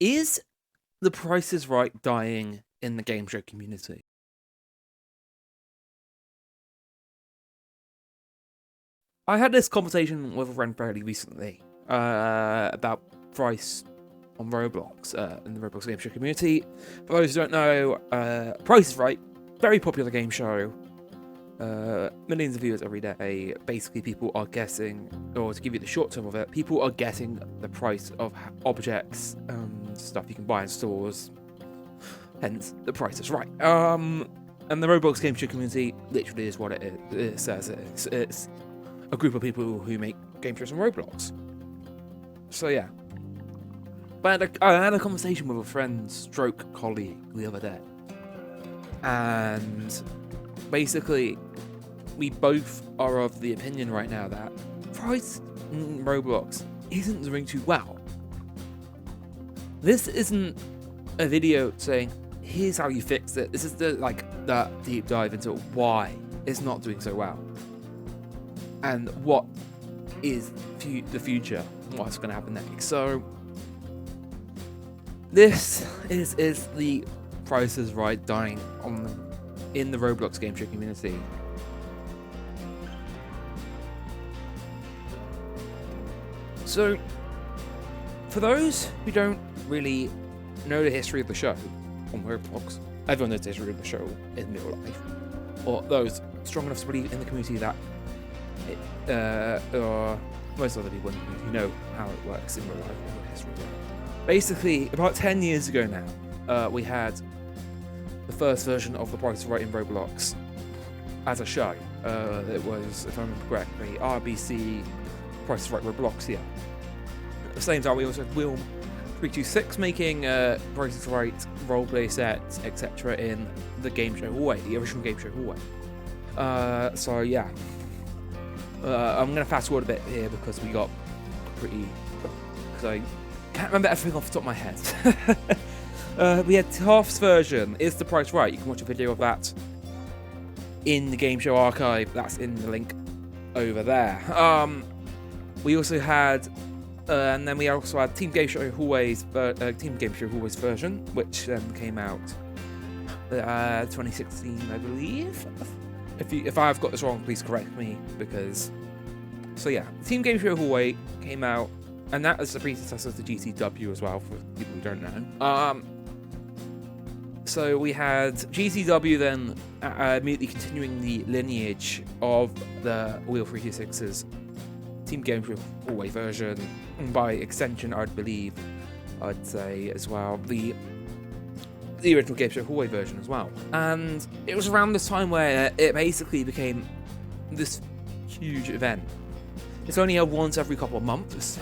Is The Price is Right dying in the game show community? I had this conversation with a friend fairly recently about price on Roblox in the Roblox Gameshow Community. For those who don't know, Price is Right, very popular game show. Millions of viewers every day. Basically, people are guessing, or to give you the short term of it, people are guessing the price of objects and stuff you can buy in stores. Hence, the price is right. And the Roblox Game Show Community literally is what it is. It says it is. It's a group of people who make game shows on Roblox. So yeah. But I had a conversation with a friend, stroke colleague, the other day. And basically, we both are of the opinion right now that price in Roblox isn't doing too well. This isn't a video saying, here's how you fix it. This is the deep dive into why it's not doing so well. And what is the future, what's going to happen next. So, this is the Price is Right dying in the Roblox Game Show Community. So, for those who don't really know the history of the show on Roblox, everyone knows the history of the show in real life, or those strong enough to believe in the community that or most other people in the community know how it works in real life or the history of it. Basically, about 10 years ago now, we had the first version of The Price is Right in Roblox as a show. It was, if I remember correctly, RBC Price is Right Robloxia. At the same time, we also had Wheel 326 making Price is Right roleplay sets, etc. in the game show hallway, the original game show hallway. So yeah. I'm going to fast forward a bit here because we got because I can't remember everything off the top of my head. We had Taft's version, Is the Price Right? You can watch a video of that in the Game Show archive. That's in the link over there. We also had, and then we also had Team Game Show Hallways version, which then came out 2016, I believe. If I've got this wrong, please correct me, because... So yeah, Team Game Show Hallway came out, and that is the predecessor to GCW as well, for people who don't know. So we had GCW then immediately continuing the lineage of the Wheel 326's Team Game Show Hallway version, and by extension, I'd say as well, the original Game Show Hallway version as well. And it was around this time where it basically became this huge event. It's only held once every couple of months,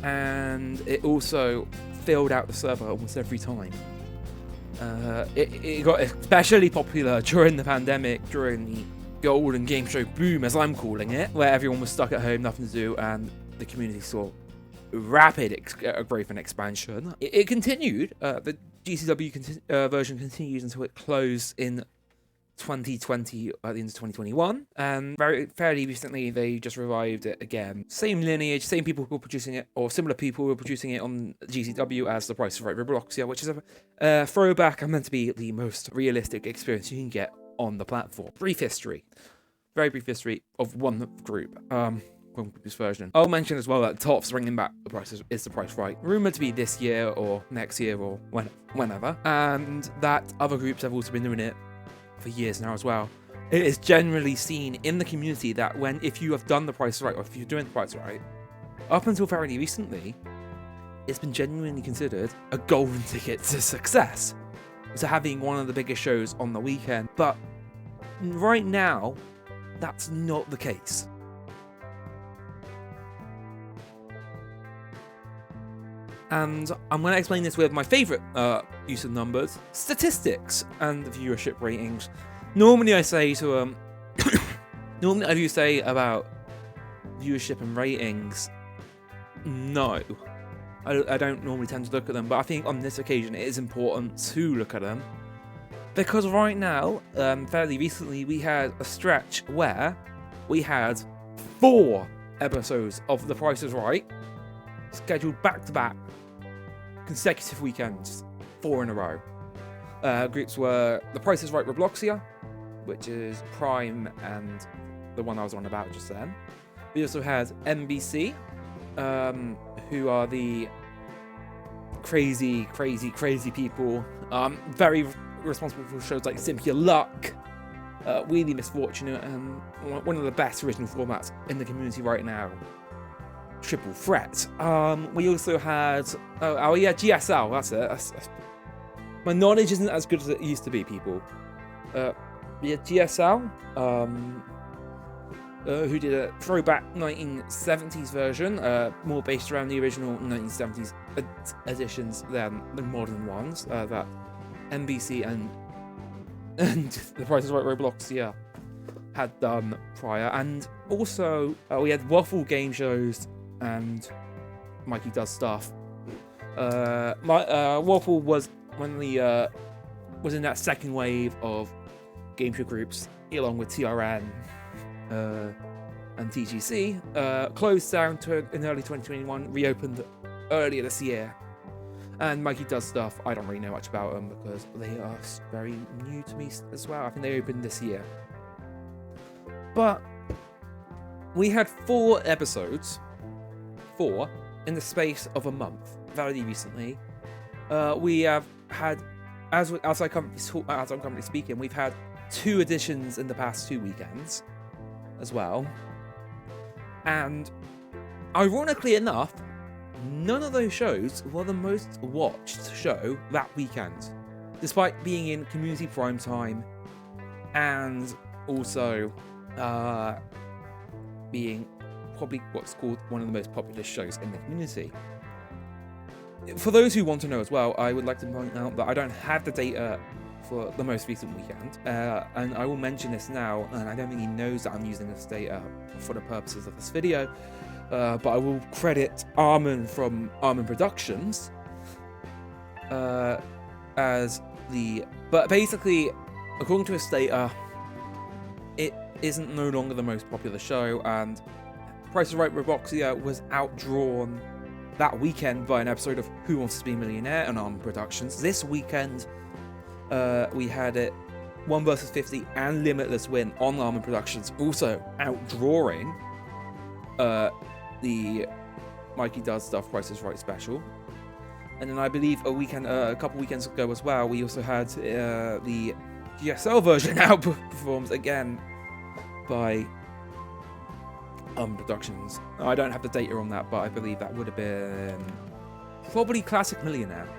and it also filled out the server almost every time. It got especially popular during the pandemic, during the golden game show boom, as I'm calling it, where everyone was stuck at home, nothing to do, and the community saw rapid growth and expansion. It continued. The GCW version continued until it closed in 2020, at the end of 2021, and fairly recently they just revived it again. Same lineage, same people who were producing it, or similar people who were producing it on GCW as The Price is Right Robloxia, which is a throwback and meant to be the most realistic experience you can get on the platform. Very brief history of one group. This version. I'll mention as well that Top's bringing back The Price is the Price Right, rumored to be this year or next year or whenever, and that other groups have also been doing it for years now as well. It is generally seen in the community that if you have done The Price is Right, or if you're doing The Price is Right, up until fairly recently, it's been genuinely considered a golden ticket to success, to having one of the biggest shows on the weekend. But right now, that's not the case. And I'm going to explain this with my favourite use of numbers, statistics and viewership ratings. Normally I say to normally I do say about viewership and ratings, no, I don't normally tend to look at them, but I think on this occasion it is important to look at them, because right now, fairly recently, we had a stretch where we had 4 episodes of The Price is Right scheduled back to back consecutive weekends, 4 in a row. Groups were The Price is Right Robloxia, which is Prime and the one I was on about just then. We also had NBC, who are the crazy people, very responsible for shows like Simply Luck, Wheelie Misfortunate, and one of the best original formats in the community right now, Triple Threat. We also had, GSL, that's it. My knowledge isn't as good as it used to be, people. GSL, who did a throwback 1970s version, more based around the original 1970s editions than the modern ones that NBC and The Price is Right Roblox had done prior. And also we had Waffle game shows and Mikey Does Stuff. Waffle was was in that second wave of game show groups, along with TRN and TGC. Closed down in early 2021, reopened earlier this year. And Mikey Does Stuff, I don't really know much about them because they are very new to me as well. I think they opened this year. But we had 4 episodes, in the space of a month, very recently. We have had, as I'm currently speaking, we've had 2 editions in the past 2 weekends as well. And ironically enough, none of those shows were the most watched show that weekend, despite being in community prime time and also being probably what's called one of the most popular shows in the community. For those who want to know as well, I would like to point out that I don't have the data for the most recent weekend, and I will mention this now, and I don't think he knows that I'm using this data for the purposes of this video, but I will credit Armin from Armin Productions as but basically, according to his data, it isn't no longer the most popular show, and Price is Right Robloxia was outdrawn that weekend by an episode of Who Wants to Be a Millionaire on Armin Productions. This weekend, we had it 1 vs 50 and Limitless win on Armin Productions, also outdrawing the Mikey Does Stuff Price is Right special. And then I believe a couple weekends ago as well, we also had the GSL version outperformed again by Productions. I don't have the data on that, but I believe that would have been probably Classic Millionaire.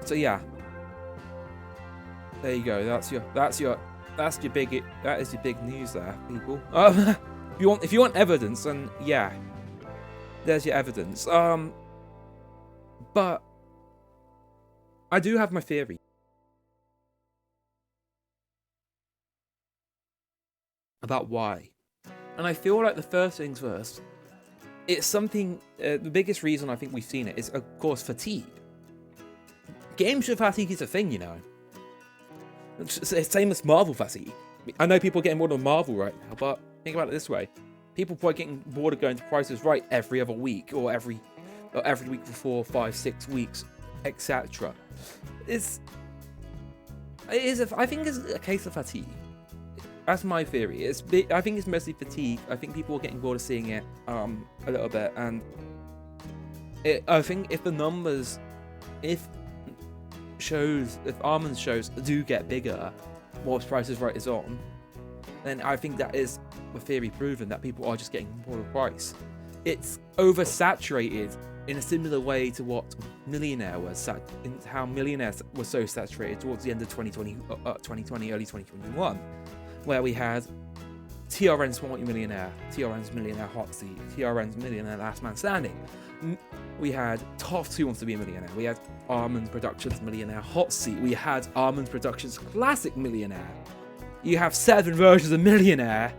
So yeah, there you go. That is your big news there, people. If you want evidence, then yeah, there's your evidence. But I do have my theory. About why. And I feel like the first things first, it's something, the biggest reason I think we've seen it is, of course, fatigue. Game show fatigue is a thing, you know. It's same as Marvel fatigue. I know people are getting bored of Marvel right now, but think about it this way. People probably getting bored of going to Price is Right every other week, or every week for 4, 5, 6 weeks, etc. I think it's a case of fatigue. That's my theory. I think it's mostly fatigue. I think people are getting bored of seeing it a little bit, and I think if Armin's shows do get bigger whilst Price is Right is on, then I think that is the theory proven, that people are just getting bored of Price. It's oversaturated in a similar way to what Millionaire was, how Millionaire was so saturated towards the end of 2020, early 2021. Where we had TRN's Want Your Millionaire, TRN's Millionaire Hot Seat, TRN's Millionaire Last Man Standing. We had Toft Who Wants to Be a Millionaire. We had Armin's Productions Millionaire Hot Seat. We had Armin's Productions Classic Millionaire. You have 7 versions of Millionaire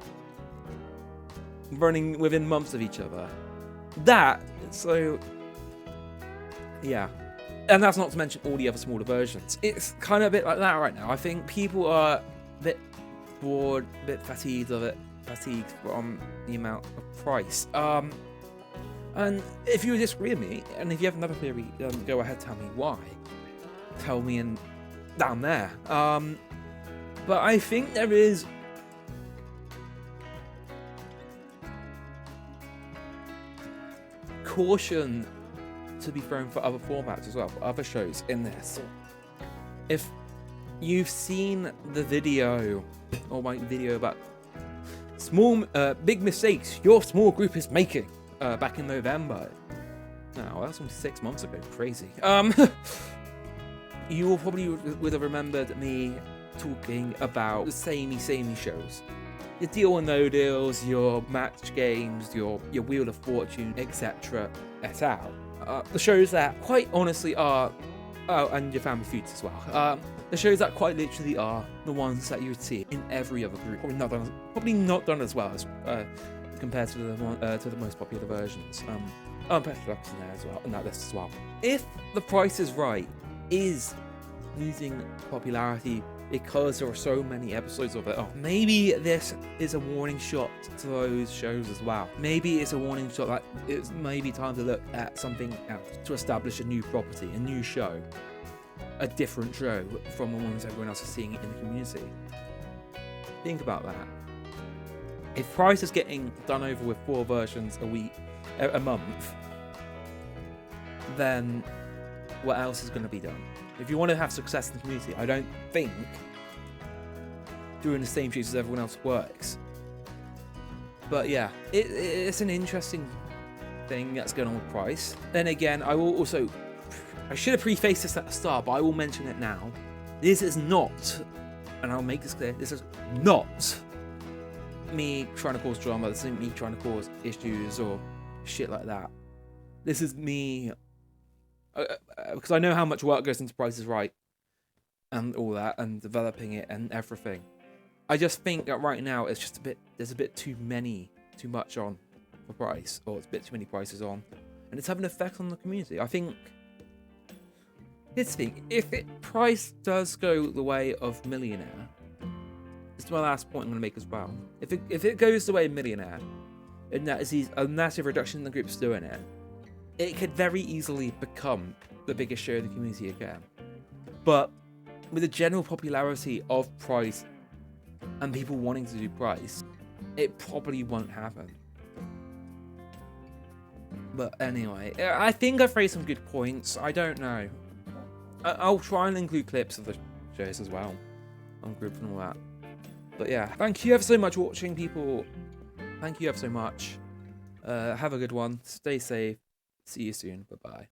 running within months of each other. Yeah. And that's not to mention all the other smaller versions. It's kind of a bit like that right now. I think people are a bit bored, a bit fatigued of it. fatigued from the amount of price. And if you disagree with me, and if you have another theory, go ahead, tell me why. Tell me down there. But I think there is caution to be thrown for other formats as well, for other shows in this. If you've seen the video, or my video about big mistakes your small group is making, back in November. No, that's from 6 months ago. Crazy. You will probably would have remembered me talking about the samey shows. Your Deal or No Deals, your match games, your Wheel of Fortune, etc. et al. The shows that quite honestly are, and your Family Feuds as well. The shows that quite literally are the ones that you would see in every other group. Probably not done as well as compared to the most popular versions. Petrolux in there as well, in that list as well. If The Price is Right is losing popularity because there are so many episodes of it, maybe this is a warning shot to those shows as well. Maybe it's a warning shot that it's maybe time to look at something else to establish a new property, a new show, a different show from the ones everyone else is seeing in the community. Think about that. If Price is getting done over with 4 versions a month, then what else is going to be done? If you want to have success in the community, I don't think doing the same shows as everyone else works. But yeah, it's an interesting thing that's going on with Price. Then again, I should have prefaced this at the start, but I will mention it now. This is not, and I'll make this clear, this is not me trying to cause drama. This isn't me trying to cause issues or shit like that. This is me, because I know how much work goes into Price is Right and all that, and developing it and everything. I just think that right now it's just there's a bit too much on for Price, or it's a bit too many prices on, and it's having an effect on the community. I think, if Price does go the way of Millionaire, this is my last point I'm going to make as well. If it goes the way of Millionaire, and that is a massive reduction in the groups doing it, it could very easily become the biggest show in the community again. But with the general popularity of Price and people wanting to do Price, it probably won't happen. But anyway, I think I've raised some good points. I don't know. I'll try and include clips of the shows as well on group and all that. But yeah, thank you ever so much for watching, people. Thank you ever so much. Have a good one. Stay safe. See you soon. Bye-bye.